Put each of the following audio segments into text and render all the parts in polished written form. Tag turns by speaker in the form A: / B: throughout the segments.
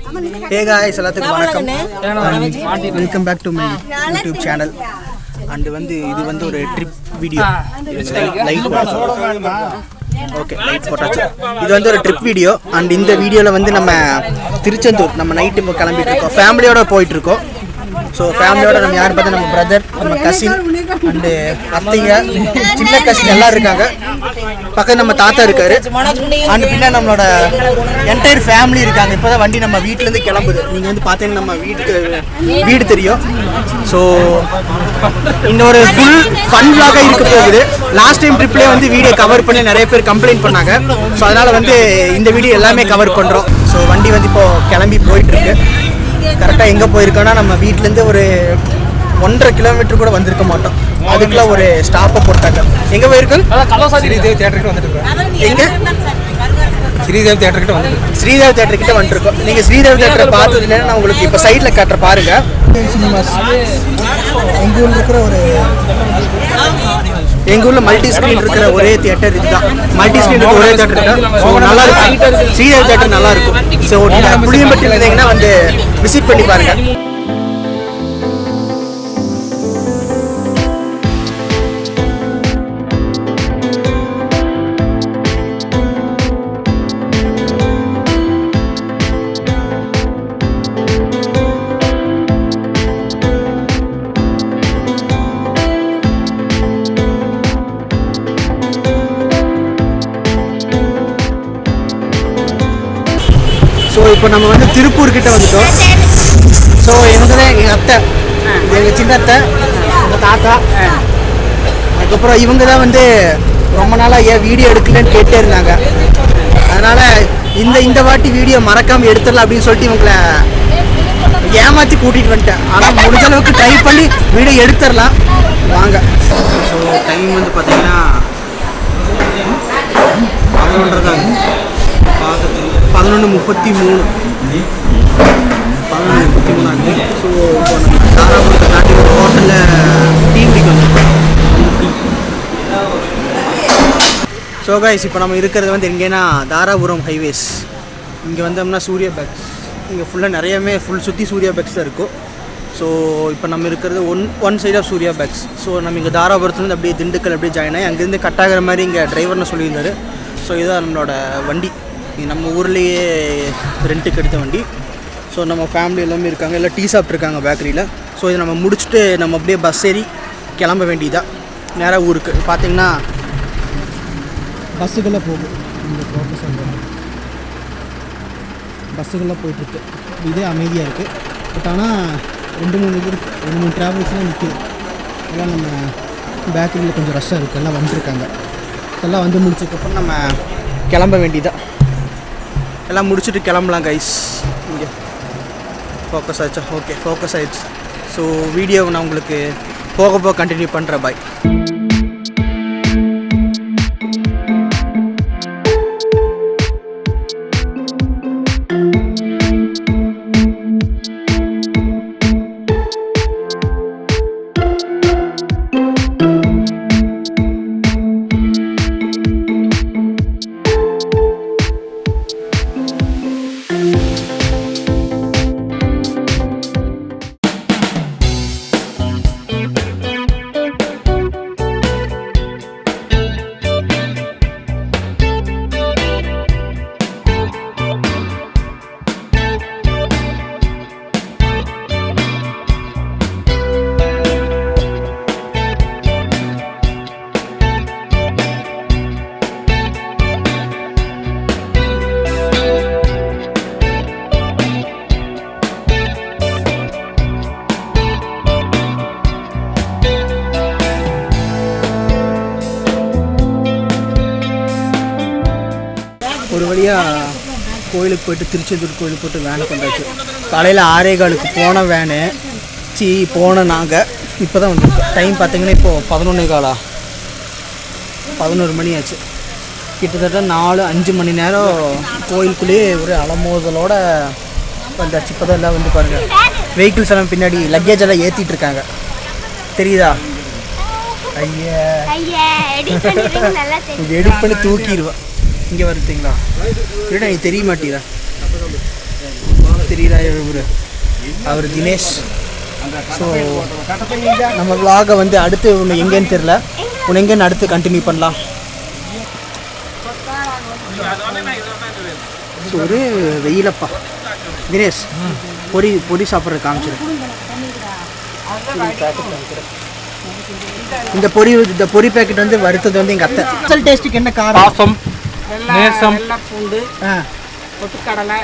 A: Hey guys, எல்லாத்துக்கும் வணக்கம். Welcome back to my YouTube channel. And இது ஒரு trip video. Light okay, light போட்டாச்சு. இது ஒரு ட்ரிப் வீடியோ. அண்ட் இந்த வீடியோல நம்ம திருச்செந்தூர் நம்ம நைட் இப்போ கிளம்பிட்டு இருக்கோம். ஃபேமிலியோட போயிட்டு இருக்கோம். ஸோ ஃபேமிலியோட நம்ம யார் பார்த்தா நம்ம பிரதர், நம்ம கசின் அண்டு அத்தைங்க, சின்ன கசின் எல்லாம் இருக்காங்க. பக்கம் நம்ம தாத்தா இருக்காரு. அண்ட் பின்ன நம்மளோட என்டையர் ஃபேமிலி இருக்காங்க. இப்போ தான் வண்டி நம்ம வீட்டிலேருந்து கிளம்புது. நீங்கள் பார்த்தீங்கன்னா நம்ம வீடு தெரியும். ஸோ இன்னொரு ஃபுல் ஃபன் vlog-ஆக இருக்க போகுது. லாஸ்ட் டைம் ட்ரிப்லேயே வீடியோ கவர் பண்ணி நிறைய பேர் கம்ப்ளைண்ட் பண்ணாங்க. ஸோ அதனால் இந்த வீடியோ எல்லாமே கவர் பண்ணுறோம். ஸோ வண்டி இப்போது கிளம்பி போயிட்டுருக்கு. கரெக்டாக எங்கே போயிருக்கோன்னா நம்ம வீட்டிலேருந்து ஒரு 1.5 கிலோமீட்டர் கூட வந்திருக்க மாட்டோம். அதுக்குள்ள ஒரு ஸ்டாப்பை போட்டாங்க. எங்கே போயிருக்கோம்? ஸ்ரீதேவ் தேட்டர்கிட்ட வந்துருக்கோம். எங்கே? ஸ்ரீதேவ் தேட்டர்கிட்ட ஸ்ரீதேவ் தேட்டர்கிட்ட வந்துருக்கோம். நீங்கள் ஸ்ரீதேவ் தேட்டரை பார்த்தது இல்லைன்னா நான் உங்களுக்கு இப்போ சைடில் காட்டுற பாருங்க. சினிமாஸ் எங்கள் ஊரில் இருக்கிற எங்கள் ஊரில் மல்டி ஸ்க்ரீன் இருக்கிற ஒரே தியேட்டர் இதுதான். மல்டி ஸ்க்ரீன் இருக்கிற ஒரே தியேட்டர் தான். ஸோ நல்லா இருக்கும். ஸ்ரீதேவ் தேட்டர் நல்லா இருக்கும். ஸோ நீங்கள் புளியம்பட்டி இருந்தீங்கன்னா விசிட் பண்ணி பாருங்கள். ஸோ இப்போ நம்ம திருப்பூர் கிட்ட வந்துட்டோம். ஸோ இவங்க தான் எங்கள் அத்தை, எங்கள் சின்ன அத்தை, எங்கள் தாத்தா. அதுக்கப்புறம் இவங்க தான் ரொம்ப நாளாக ஏன் வீடியோ எடுக்கலன்னு கேட்டே இருந்தாங்க. அதனால் இந்த வாட்டி வீடியோ மறக்காமல் எடுத்துடலாம் அப்படின்னு சொல்லிட்டு இவங்களை ஏமாற்றி கூட்டிகிட்டு வந்துட்டேன். ஆனால் முடிஞ்ச அளவுக்கு ட்ரை பண்ணி வீடியோ எடுத்துடலாம் வாங்க. ஸோ டைம் பார்த்தீங்கன்னா 11:30 11:33 ஆகுது. ஸோ இப்போ நம்ம தாராபுரத்தை தாண்டி ஒரு ஹோட்டலில் டீ குடிக்க வந்துருக்கோம். ஸோ கைஸ் இப்போ நம்ம இருக்கிறது எங்கேன்னா தாராபுரம் ஹைவேஸ். இங்கே வந்தோம்னா சூர்யா பேக்ஸ். இங்கே ஃபுல்லாக நிறையவே சுற்றி சூர்யா பேக்ஸ் தான் இருக்கும். ஸோ இப்போ நம்ம இருக்கிறது ஒன் சைட் ஆஃப் சூர்யா பேக்ஸ். ஸோ நம்ம இங்கே தாராபுரத்துலேருந்து அப்படியே திண்டுக்கல் அப்படியே ஜாயின் ஆகி அங்கேருந்து கட்டாகிற மாதிரி இங்கே டிரைவர்னு சொல்லியிருந்தார். ஸோ இதுதான் நம்மளோட வண்டி. நம்ம ஊர்லேயே ரெண்ட்டுக்கு எடுத்த வண்டி. ஸோ நம்ம ஃபேமிலி எல்லாமே இருக்காங்க. எல்லாம் டீ சாப்பிட்ருக்காங்க பேக்கரியில். ஸோ இதை நம்ம முடிச்சுட்டு நம்ம அப்படியே பஸ் ஏறி கிளம்ப வேண்டியதான் நேராக ஊருக்கு. பார்த்திங்கன்னா பஸ்ஸுக்கெல்லாம் போகும். இந்த பஸ்ஸுக்கெல்லாம் போயிட்டுருக்கு. இதே அமைதியாக இருக்குது. பட் ஆனால் 2-3 ட்ராவல்ஸ்லாம் நிற்கிது. எல்லாம் நம்ம பேக்கரியில் கொஞ்சம் ரஷ்ஷாக இருக்குது. எல்லாம் வந்துருக்காங்க. எல்லாம் முடிச்சதுக்கப்புறம் நம்ம கிளம்ப வேண்டியதான். எல்லாம் முடிச்சுட்டு கிளம்பலாம் கைஸ். இங்கே ஃபோக்கஸ் ஆச்சா? ஓகே, ஃபோக்கஸ் ஆயிடுச்சு. ஸோ வீடியோவை நான் உங்களுக்கு போக கண்டினியூ பண்ணுறேன். பாய். ஒரு வழியாக கோயிலுக்கு போய்ட்டு திருச்செந்தூர் கோயிலுக்கு போய்ட்டு வேனை கொண்டாச்சு. காலையில் 6:15 போன வேனு போன நாங்கள் இப்போ தான் வந்துருக்கோம். டைம் பார்த்திங்கன்னா இப்போது 11 மணி ஆச்சு. கிட்டத்தட்ட 4-5 மணி நேரம் கோயிலுக்குள்ளேயே ஒரு அலமோதலோட வந்தாச்சு. இப்போ தான் எல்லாம் பாருங்கள், வெஹிக்கிள்ஸ் எல்லாம் பின்னாடி லக்கேஜ் எல்லாம் ஏற்றிட்டு இருக்காங்க. தெரியுதா? ஐயா எடிட் பண்ணி தூக்கிடுவேன். இங்கே வருதுங்களா? இல்லைடா, நீ தெரிய மாட்டீரா? தெரியுதா அவர் தினேஷ். ஸோ நம்ம vlog வந்து அடுத்து ஒன்று எங்கேன்னு தெரில, ஒன்று எங்கேன்னு அடுத்து கண்டினியூ பண்ணலாம். ஸோ ஒரு வெயிலப்பா தினேஷ் பொரி சாப்பிட்றது காமிச்சிரு. இந்த பொரி பேக்கெட் வந்து வறுத்தது வந்து எங்கள் அத்தை. அசல் டேஸ்ட்டுக்கு என்ன காரம்? பாசம், நேசம், பூண்டு, பொட்டுக்கடலை,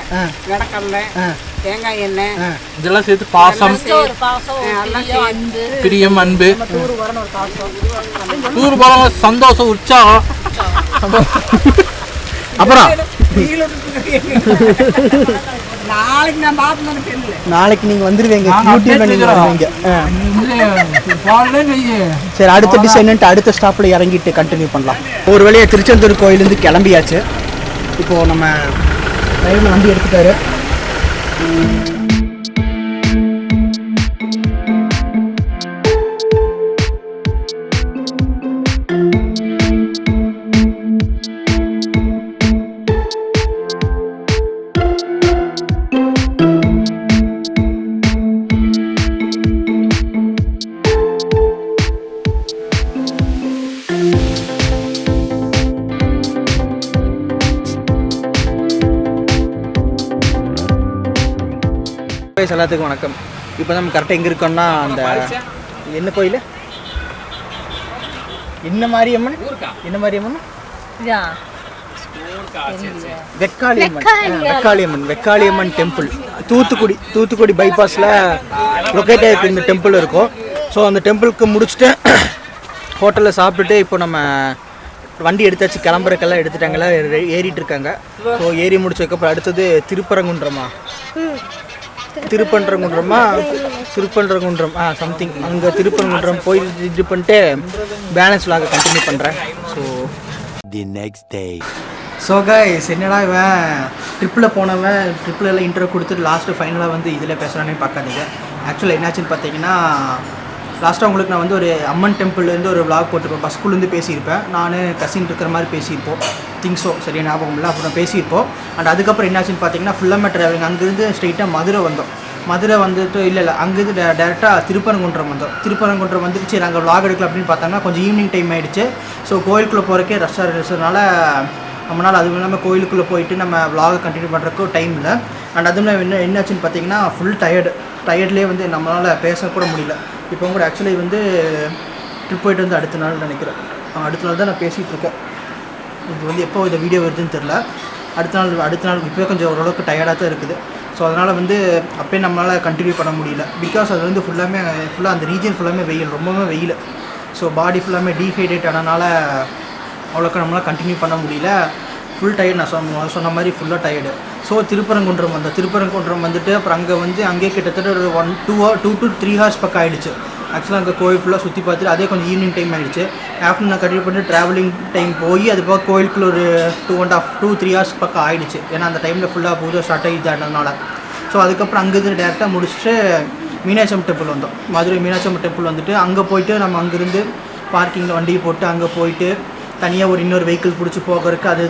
A: வெடக்கடலை, தேங்காய் எண்ணெய் இதெல்லாம் சேர்த்து பாசம், பிரியம், அன்பு, டூர் போகிறவங்க சந்தோஷம், உற்சாகம். அப்புறம் நாளைக்கு நீங்கள் வந்துடுவீங்க, யூடியூப்ல நீங்கள் வருவீங்க. சரி, அடுத்த டிஷ் என்னன்ட்டு அடுத்த ஸ்டாப்பில் இறங்கிட்டு கண்டினியூ பண்ணலாம். ஒரு வழியாக திருச்செந்தூர் கோயிலேருந்து கிளம்பியாச்சு. இப்போது நம்ம டைமில் வண்டி எடுத்துட்டாரு. எல்லாத்துக்கும் வணக்கம். இப்போ நம்ம கரெக்டாக எங்கே இருக்கோம்னா, அந்த என்ன கோயில், என்ன மாரியம்மன் வெக்காளியம்மன் டெம்பிள், தூத்துக்குடி பைபாஸில் லொக்கேட் ஆகிருக்கு இந்த டெம்பிள் இருக்கும். ஸோ அந்த டெம்பிளுக்கு முடிச்சுட்டு ஹோட்டலில் சாப்பிட்டுட்டு இப்போ நம்ம வண்டி எடுத்தாச்சு, கிளம்புறக்கெல்லாம் எடுத்துட்டாங்களா, ஏறிட்டு இருக்காங்க. ஸோ ஏறி முடிச்சதுக்கப்புறம் அடுத்தது திருப்பரங்குன்றம் சம்திங் அங்கே திருப்பரங்குன்றம் போய் இது பண்ணிட்டு பேலன்ஸ் vlog கண்டினியூ பண்ணுறேன். So the next day. So guys, என்னடா இவன் ட்ரிப்பில் எல்லாம் இன்ட்ரோ கொடுத்துட்டு லாஸ்ட்டு ஃபைனலாக வந்து இதில் பேசுகிறானே பார்க்காதீங்க. ஆக்சுவலாக என்னாச்சுன்னு பார்த்தீங்கன்னா, லாஸ்ட்டாக உங்களுக்கு நான் வந்து ஒரு அம்மன் டெம்பிள்லேருந்து ஒரு vlog போட்டிருப்பேன். பஸ்குள்ளேருந்து பேசியிருப்பேன், நான் கசின் இருக்கிற மாதிரி பேசியிருப்போம். திங்ஸோ சரியா ஞாபகம் இல்லை, அப்புறம் பேசியிருப்போம். அண்ட் அதுக்கப்புறம் என்னாச்சுன்னு பார்த்தீங்கன்னா, ஃபுல்லாமே ட்ராவலிங். அங்கேருந்து ஸ்ட்ரெயிட்டாக மதுரை வந்துட்டு இல்லை அங்கேருந்து டேரெக்டாக திருப்பரங்குன்றம் வந்துட்டு சரி அங்கே vlog எடுக்கலாம் அப்படின்னு பார்த்தாங்கன்னா கொஞ்சம் ஈவினிங் டைம் ஆகிடுச்சு. ஸோ கோயிலுக்குள்ளே போகிறக்கே ரஷ்ஷாக நம்மளால் அதுவும் இல்லாமல் கோயிலுக்குள்ளே போயிட்டு நம்ம vlog கண்டினியூ பண்ணுறதுக்கும் டைம் இல்லை. அண்ட் அதுவும் என்னாச்சுன்னு பார்த்தீங்கன்னா, ஃபுல் டயர்ட்லேயே வந்து நம்மளால் பேசக்கூட முடியல. இப்போ கூட ஆக்சுவலி வந்து ட்ரிப் போயிட்டு வந்து அடுத்த நாள் நினைக்கிறேன், அடுத்த நாள் தான் நான் பேசிகிட்டு இருக்கேன். இது வந்து எப்போ இந்த வீடியோ வருதுன்னு தெரில. அடுத்த நாள் இப்போ கொஞ்சம் ஓரளவுக்கு டயர்டாக தான் இருக்குது. ஸோ அதனால் வந்து அப்போயே நம்மளால் கண்டினியூ பண்ண முடியல. பிகாஸ் அது வந்து ஃபுல்லாக அந்த ரீஜன் ஃபுல்லாமே ரொம்பவே வெயில். ஸோ பாடி ஃபுல்லாமே டீஹைட்ரேட் ஆனதுனால அவ்வளோக்கு நம்மளால் கண்டினியூ பண்ண முடியல. ஃபுல் டயர்ட், நான் சொன்ன மாதிரி ஃபுல்லாக டயர்டு. ஸோ திருப்பரங்குன்றம் வந்துட்டு அப்புறம் அங்கே கிட்டத்தட்ட ஒரு 2 to 3 hours பக்கம் ஆகிடுச்சு. ஆக்சுவலாக அங்கே கோயில் ஃபுல்லாக சுற்றி பார்த்துட்டு அதே கொஞ்சம் ஈவினிங் டைம் ஆகிடுச்சு. ஆஃப்டர்நூன் நான் கண்டினியூ பண்ணிட்டு ட்ராவலிங் டைம் போய் அது போக கோயிலுக்குள்ள ஒரு 2.5-3 hours பக்கம் ஆகிடுச்சு. ஏன்னா அந்த டைமில் ஃபுல்லாக பூஜை ஸ்டார்ட் ஆகிடுறதுனால. ஸோ அதுக்கப்புறம் அங்கேருந்து டேரெக்டாக முடிச்சுட்டு மீனாட்சி டெம்பிள் வந்தோம். மதுரை மீனாட்சி டெம்பிள் வந்துட்டு அங்கே போயிட்டு நம்ம அங்கேருந்து பார்க்கிங்கில் வண்டியை போட்டு அங்கே போயிட்டு தனியாக இன்னொரு வெஹிக்கிள் பிடிச்சி போகிறதுக்கு அது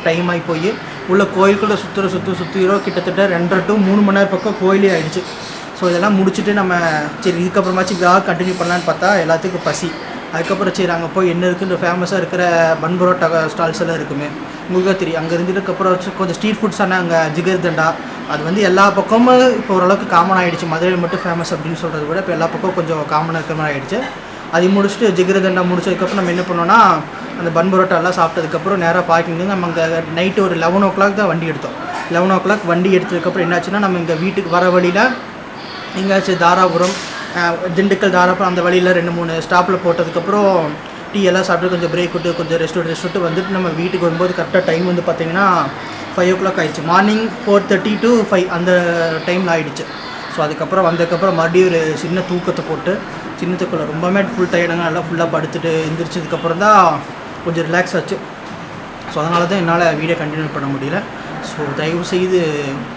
A: டைம் ஆகி போய் உள்ள கோயிலுக்குள்ளே சுற்றுறோம் கிட்டத்தட்ட 2.5 to 3 மணி நேரம் பக்கம் கோயிலே ஆகிடுச்சு. ஸோ இதெல்லாம் முடிச்சுட்டு நம்ம சரி இதுக்கப்புறமாச்சு vlog கண்டினியூ பண்ணலான்னு பார்த்தா எல்லாத்துக்கும் பசி. அதுக்கப்புறம் சரி அங்கே போய் என்ன இருக்குன்ற ஃபேமஸாக இருக்கிற பன் பரோட்டா ஸ்டால்ஸ் எல்லாம் இருக்குமே, உங்களுக்கு தெரியும். அங்கே இருந்துட்டுக்கப்புறம் கொஞ்சம் ஸ்ட்ரீட் ஃபுட்ஸான அங்கே ஜிகர்தண்டா, அது வந்து எல்லா பக்கமும் இப்போ ஓரளவுக்கு காமன் ஆகிடுச்சு. மதுரையில் மட்டும் ஃபேமஸ் அப்படின்னு சொல்கிறத விட இப்போ எல்லா பக்கமும் கொஞ்சம் காமனாக இருக்கிற மாதிரி ஆகிடுச்சு. அதை முடிச்சுட்டு ஜிகர்தண்டா முடிச்சதுக்கப்புறம் நம்ம என்ன பண்ணோன்னா, அந்த பன் பரோட்டாலாம் சாப்பிட்டதுக்கப்புறம் நேராக பார்க்கிங்லேருந்து நம்ம அங்கே நைட்டு ஒரு 11 o'clock தான் வண்டி எடுத்தோம். 11 o'clock வண்டி எடுத்ததுக்கப்புறம் என்னாச்சுன்னா, நம்ம இங்கே வீட்டுக்கு வர வழியில் எங்கேயாச்சும் தாராபுரம், திண்டுக்கல், தாராபுரம் அந்த வழியில் 2-3 ஸ்டாப்பில் போட்டதுக்கப்புறம் டீ எல்லாம் சாப்பிட்டு கொஞ்சம் பிரேக் விட்டு கொஞ்சம் ரெஸ்ட் விட்டு வந்துட்டு நம்ம வீட்டுக்கு வரும்போது கரெக்டாக டைம் வந்து பார்த்திங்கன்னா 5 o'clock ஆகிடுச்சு. மார்னிங் 4:30 to 5 அந்த டைமில் ஆகிடுச்சு. ஸோ அதுக்கப்புறம் வந்ததுக்கப்புறம் மறுபடியும் ஒரு சின்ன தூக்கத்தை போட்டு சின்னத்துக்குள்ளே ரொம்பவே ஃபுல் டயர்டாங்க, நல்லா ஃபுல்லாக படுத்துட்டு எந்திரிச்சதுக்கப்புறம் தான் கொஞ்சம் ரிலாக்ஸ் ஆச்சு. ஸோ அதனால தான் என்னால் வீடியோ கண்டினியூ பண்ண முடியல. ஸோ தயவு செய்து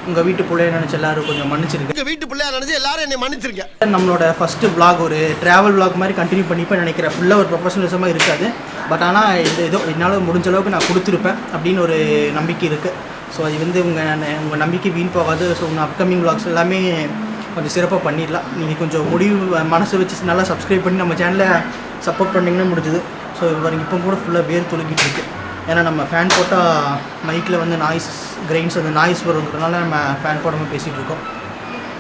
A: உங்கள் வீட்டு பிள்ளைய நினச்சி எல்லோரும் கொஞ்சம் மன்னிச்சிருக்கேன். எங்கள் வீட்டு பிள்ளையா நினச்சி எல்லோரும் என்னை மன்னிச்சிருக்கேன். நம்மளோட ஃபஸ்ட்டு vlog ஒரு ட்ராவல் vlog மாதிரி கண்டினியூ பண்ணிப்பேன் நினைக்கிறேன். ஃபுல்லாக ஒரு ப்ரொஃபஷனலிசமாக இருக்காது. பட் ஆனால் ஏதோ என்னால் முடிஞ்ச அளவுக்கு நான் கொடுத்துருப்பேன் அப்படின்னு ஒரு நம்பிக்கை இருக்குது. ஸோ அது வந்து உங்கள் நம்பிக்கை வீண் போகாது. ஸோ உங்கள் அப்கமிங் vlogs எல்லாமே கொஞ்சம் சிறப்பாக பண்ணிடலாம். நீங்கள் கொஞ்சம் முடிவு மனசு வச்சு நல்லா சப்ஸ்கிரைப் பண்ணி நம்ம சேனலை சப்போர்ட் பண்ணிங்கன்னா முடிஞ்சுது. ஸோ இப்போ கூட ஃபுல்லாக வேர் துளுக்கிட்டு இருக்கு. ஏன்னா நம்ம ஃபேன் போட்டால் மைக்கில் வந்து நாய்ஸ் கிரெயின்ஸ் அந்த நாய்ஸ் வருங்கிறதுனால நம்ம ஃபேன் போடாமல் பேசிகிட்டு இருக்கோம்.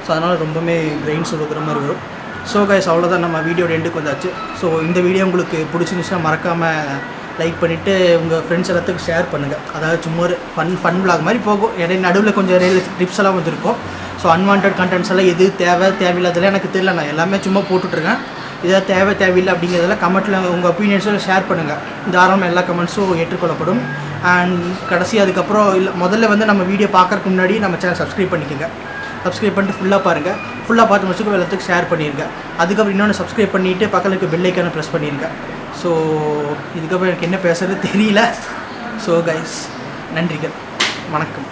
A: ஸோ அதனால் ரொம்பவே கிரெயின்ஸ் கொடுக்குற மாதிரி வரும். ஸோ கைஸ் அவ்வளோதான், நம்ம வீடியோட எண்டுக்கு வந்தாச்சு. ஸோ இந்த வீடியோ உங்களுக்கு பிடிச்சிருந்துச்சுன்னா மறக்காமல் லைக் பண்ணிவிட்டு உங்கள் ஃப்ரெண்ட்ஸ் எல்லாத்துக்கும் ஷேர் பண்ணுங்கள். அதாவது சும்மா ஒரு ஃபன் vlog மாதிரி போகும். இடையே நடுவில் கொஞ்சம் டிப்ஸ் எல்லாம் வந்துருக்கும். ஸோ அன்வான்ட் கண்டென்ட்ஸ் எல்லாம் எது தேவையில்லாதெல்லாம் எனக்கு தெரியல. நான் எல்லாமே சும்மா போட்டுட்ருக்கேன். இதாவது தேவையில்லை அப்படிங்கிறதெல்லாம் கமெண்ட்டில் உங்கள் ஒப்பீனியன்ஸில் ஷேர் பண்ணுங்கள். தாராளமாக எல்லா கமெண்ட்ஸும் ஏற்றுக்கொள்ளப்படும். அண்ட் கடைசி அதுக்கப்புறம் இல்லை முதல்ல வந்து நம்ம வீடியோ பார்க்குறதுக்கு முன்னாடி நம்ம சேனல் சப்ஸ்கிரைப் பண்ணிக்கோங்க. சப்ஸ்கிரைப் பண்ணிட்டு ஃபுல்லாக பாருங்கள். ஃபுல்லாக பார்த்து முடிச்சுக்கு எல்லாத்துக்கும் ஷேர் பண்ணிடுங்க. அதுக்கப்புறம் இன்னொன்று சப்ஸ்கிரைப் பண்ணிவிட்டு பக்கத்துக்கு பெல் ஐக்கானை ப்ரெஸ் பண்ணிடுங்க. ஸோ இதுக்கப்புறம் எனக்கு என்ன பேசுகிறது தெரியல. ஸோ கைஸ் நன்றிகள், வணக்கம்.